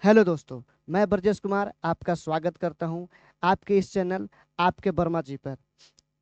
Hello दोस्तों, मैं ब्रजेश कुमार आपका स्वागत करता हूं आपके इस चैनल आपके वर्मा जी पर।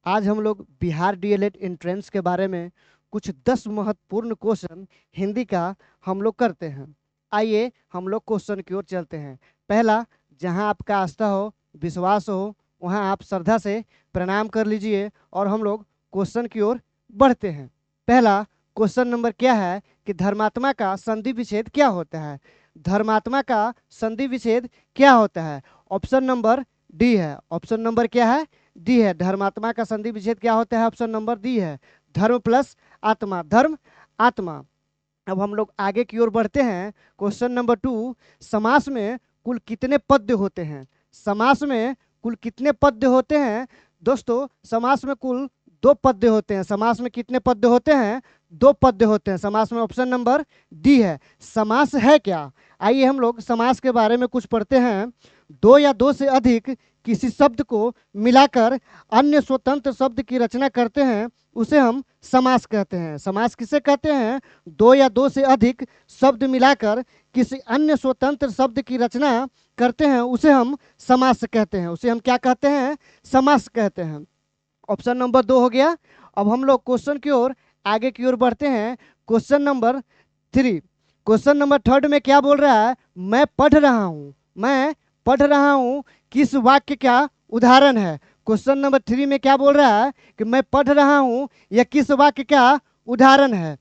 आज हम लोग बिहार डीएलएड एंट्रेंस के बारे में कुछ 10 महत्वपूर्ण क्वेश्चन हिंदी का हम लोग करते हैं। आइए हम लोग क्वेश्चन की ओर चलते हैं। पहला, जहां आपका आस्था हो, विश्वास हो, वहां आप श्रद्धा से प्रणाम कर लीजिए और हम लोग क्वेश्चन की ओर बढ़ते हैं। पहला क्वेश्चन नंबर क्या है कि धर्मात्मा का संधि विच्छेद क्या होता है। धर्मात्मा का संधि विच्छेद क्या होता है? ऑप्शन नंबर डी है। ऑप्शन नंबर क्या है? डी है। धर्मात्मा का संधि विच्छेद क्या होता है? ऑप्शन नंबर डी है। धर्म प्लस आत्मा, धर्म आत्मा। अब हम लोग आगे की ओर बढ़ते हैं। क्वेश्चन नंबर 2, समास में कुल कितने पद्य होते हैं? समास में कुल कितने पद्य होते हैं? दोस्तों, समास में कुल 2 पद्य होते हैं। समास में कितने पद्य होते हैं? 2 पद्य होते हैं समास में। ऑप्शन नंबर डी है। समास है क्या? आइए हम लोग समास के बारे में कुछ पढ़ते हैं। 2 या 2 से अधिक किसी शब्द को मिलाकर अन्य स्वतंत्र शब्द की रचना करते हैं उसे हम समास कहते हैं। समास किसे कहते हैं? 2 या 2 से अधिक शब्द मिलाकर किसी अन्य स्वतंत्र शब्द की रचना करते हैं उसे हम समास कहते हैं। उसे हम क्या कहते हैं? समास कहते हैं। ऑप्शन नंबर 2 हो गया। अब हम लोग क्वेश्चन की ओर आगे की ओर बढ़ते हैं। Question number 3। क्वेश्चन नंबर 3 में क्या बोल रहा है? मैं पढ़ रहा हूं। मैं पढ़ रहा हूं किस वाक्य का उदाहरण है? क्वेश्चन नंबर 3 में क्या बोल रहा है कि मैं पढ़ रहा हूं यह किस वाक्य का उदाहरण है?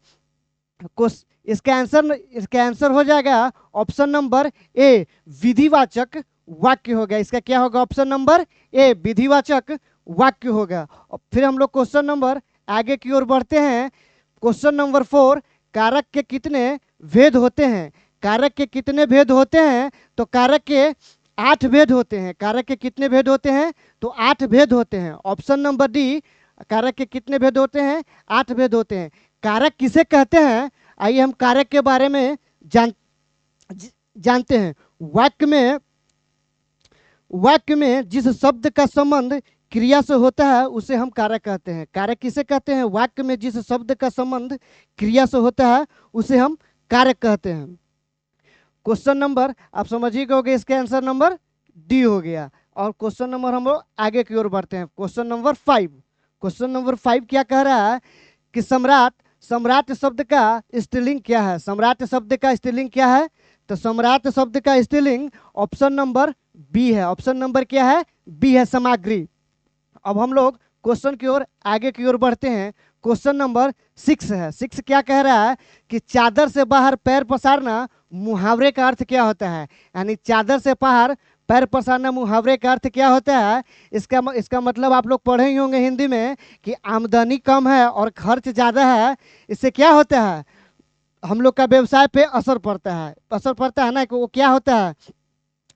इसका आंसर हो जाएगा ऑप्शन नंबर ए, विधिवाचक वाक्य होगा। इसका क्या होगा? ऑप्शन नंबर ए, विधिवाचक वाक्य होगा। और फिर हम लोग क्वेश्चन नंबर आगे की ओर बढ़ते हैं। क्वेश्चन नंबर 4, कारक के कितने भेद होते हैं? कारक के कितने भेद होते हैं? तो कारक के 8 भेद होते हैं। कारक के कितने भेद होते हैं? तो 8 भेद होते हैं। ऑप्शन नंबर डी, कारक के कितने भेद होते हैं? 8 भेद होते हैं। कारक किसे कहते हैं? आइए हम कारक के बारे में जानते हैं। वाक्य में जिस शब्द का संबंध क्रिया से होता है उसे हम कारक कहते हैं। कारक किसे कहते हैं? वाक्य में जिस शब्द का संबंध क्रिया से होता है उसे हम कारक कहते हैं। क्वेश्चन नंबर आप समझिए गए, इसका आंसर नंबर डी हो गया। और क्वेश्चन नंबर हम लोग आगे की ओर बढ़ते हैं। Question number 5। क्वेश्चन नंबर 5 क्या कह रहा है कि सम्राट शब्द का स्त्रीलिंग क्या है? सम्राट शब्द का स्त्रीलिंग क्या है? तो सम्राट शब्द का स्त्रीलिंग ऑप्शन नंबर बी है। ऑप्शन नंबर क्या है? बी है, सामग्री। अब हम लोग क्वेश्चन की ओर आगे की ओर बढ़ते हैं। क्वेश्चन नंबर 6 है। 6 क्या कह रहा है कि चादर से बाहर पैर पसारना मुहावरे का अर्थ क्या होता है? यानी चादर से बाहर पैर पसारना मुहावरे का अर्थ क्या होता है? इसका मतलब आप लोग पढ़े ही होंगे हिंदी में कि आमदनी कम है और खर्च ज़्यादा है। इससे क्या होता है? हम लोग का व्यवसाय पे असर पड़ता है। असर पड़ता है ना, कि वो क्या होता है?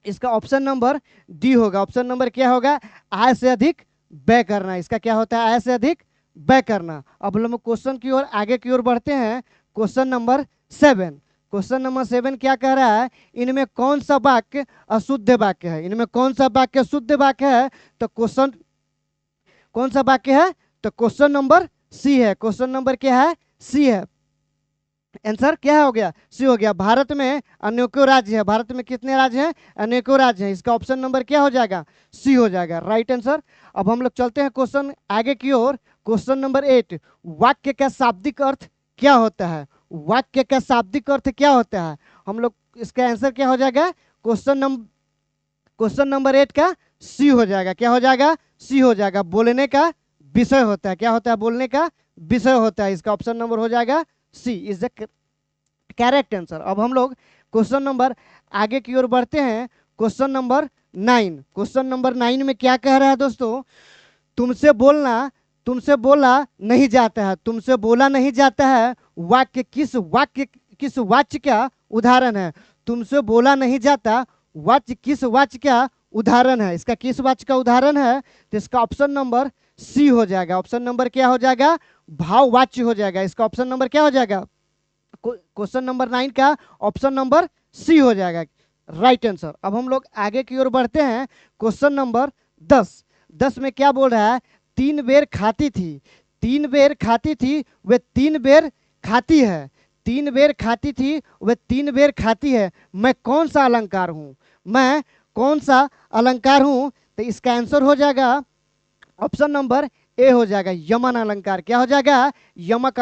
इसका ऑप्शन नंबर डी होगा। ऑप्शन नंबर क्या होगा? आय से अधिक व्यय करना। इसका क्या होता है? आय से अधिक व्यय करना। अब हम क्वेश्चन की ओर आगे की ओर बढ़ते हैं। Question number 7। क्वेश्चन नंबर 7 क्या कह रहा है? इनमें कौन सा वाक्य अशुद्ध वाक्य है? इनमें कौन सा वाक्य शुद्ध वाक्य है? तो क्वेश्चन कौन सा वाक्य है? तो क्वेश्चन नंबर सी है। क्वेश्चन नंबर क्या है? सी है। आंसर क्या हो गया? सी हो गया। भारत में अनेकों राज्य है। भारत में कितने राज्य हैं? अनेकों राज्य हैं। इसका ऑप्शन नंबर क्या हो जाएगा? सी हो जाएगा, राइट आंसर। अब हम लोग चलते हैं क्वेश्चन आगे की ओर। क्वेश्चन नंबर 8, वाक्य का शाब्दिक अर्थ क्या होता है? वाक्य का शाब्दिक अर्थ क्या होता है? हम लोग इसका आंसर क्या हो जाएगा? क्वेश्चन नंबर 8 का सी हो जाएगा। क्या हो जाएगा? सी हो जाएगा। बोलने का विषय होता है। क्या होता है? बोलने का विषय होता है। इसका ऑप्शन नंबर हो जाएगा सी इज द करेक्ट आंसर। अब हम लोग क्वेश्चन नंबर आगे की ओर बढ़ते हैं। Question number 9। क्वेश्चन नंबर 9 में क्या कह रहा है दोस्तों? तुमसे बोला नहीं जाता है। तुमसे बोला नहीं जाता है वाक्य किस वाक्य का उदाहरण है? तुमसे बोला नहीं जाता वाक्य किस वाक्य का उदाहरण है? इसका किस वाक्य का उदाहरण है? तो इसका ऑप्शन नंबर सी हो जाएगा। ऑप्शन नंबर क्या हो जाएगा? भाववाच्य हो जाएगा। इसका ऑप्शन नंबर क्या हो जाएगा? क्वेश्चन नंबर 9 का ऑप्शन नंबर सी हो जाएगा, राइट आंसर। अब हम लोग आगे की ओर बढ़ते हैं। Question number 10। 10 में क्या बोल रहा है? 3 बेर खाती थी। 3 बेर खाती थी, वे 3 बेर खाती है। 3 बेर खाती थी वह 3 बेर खाती है, मैं कौन सा अलंकार हूँ? मैं कौन सा अलंकार हूँ? तो इसका आंसर हो जाएगा ऑप्शन नंबर ए हो जाएगा, यमन अलंकार। क्या हो जाएगा? यमक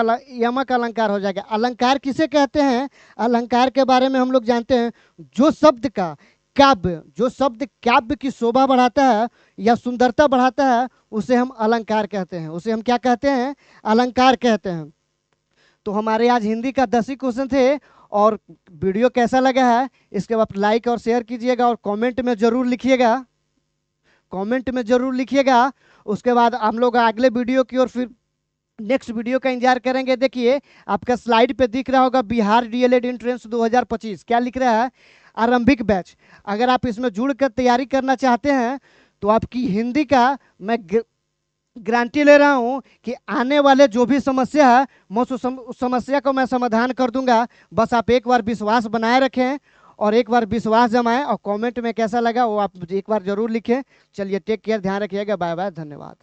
अलंकार हो जाएगा। अलंकार किसे कहते हैं? अलंकार के बारे में हम लोग जानते हैं, जो शब्द का काव्य, जो शब्द काव्य की शोभा बढ़ाता है या सुंदरता बढ़ाता है, उसे हम अलंकार कहते हैं। उसे हम क्या कहते हैं? अलंकार कहते हैं। तो हमारे आज हिंदी का 10 ही क्वेश्चन थे। और वीडियो कैसा लगा है इसके बाद लाइक और शेयर कीजिएगा और कमेंट में जरूर लिखिएगा, कमेंट में जरूर लिखिएगा। उसके बाद हम लोग अगले वीडियो की और फिर नेक्स्ट वीडियो का इंतजार करेंगे। देखिए आपका स्लाइड पे दिख रहा होगा बिहार डीएलएड एंट्रेंस 2025, क्या लिख रहा है? आरंभिक बैच। अगर आप इसमें जुड़कर तैयारी करना चाहते हैं तो आपकी हिंदी का मैं गारंटी ले रहा हूं कि आने वाले जो भी समस्या है मैं उस समस्या को मैं समाधान कर दूंगा। बस आप एक बार विश्वास बनाए रखें और एक बार विश्वास जमाएं, और कमेंट में कैसा लगा वो आप एक बार जरूर लिखें। चलिए टेक केयर, ध्यान रखिएगा, बाय बाय, धन्यवाद।